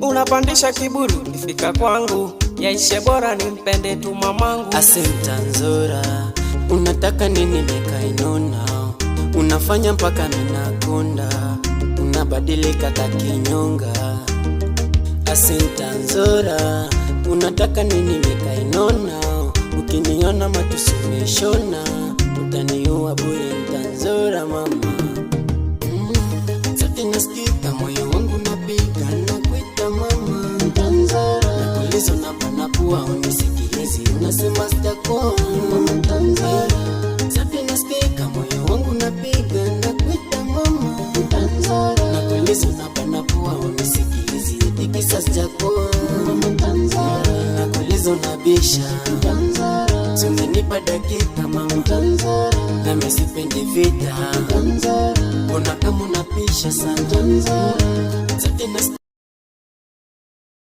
Unapandisha kiburi ifika kwangu, yaishe bora nimpende tu mamangu. Asenta nzora, unataka nini nikainona? Unafanya mpaka minakonda, unabadilika kakinyonga. Asenta nzora, unataka nini nikainona? Ukiniona matusumeshona, utaniua bure ntanzora mama. Sati nasikika moyo wangu napiga nakuita mama ntanzora. Nakulizo napua unisikilizi unasema sitakuwa mama ntanzora. Sati nasikika moyo wangu napiga nakuita mama ntanzora. Nakulizo napua unisikilizi ikisa sitakuwa mama ntanzora. Nakulizo nabisha ntanzora. Sungenipa dakika mama ntanzora. Nami sipendi vita ntanzora. Mbona kama unapisha sana ntanzora. Sati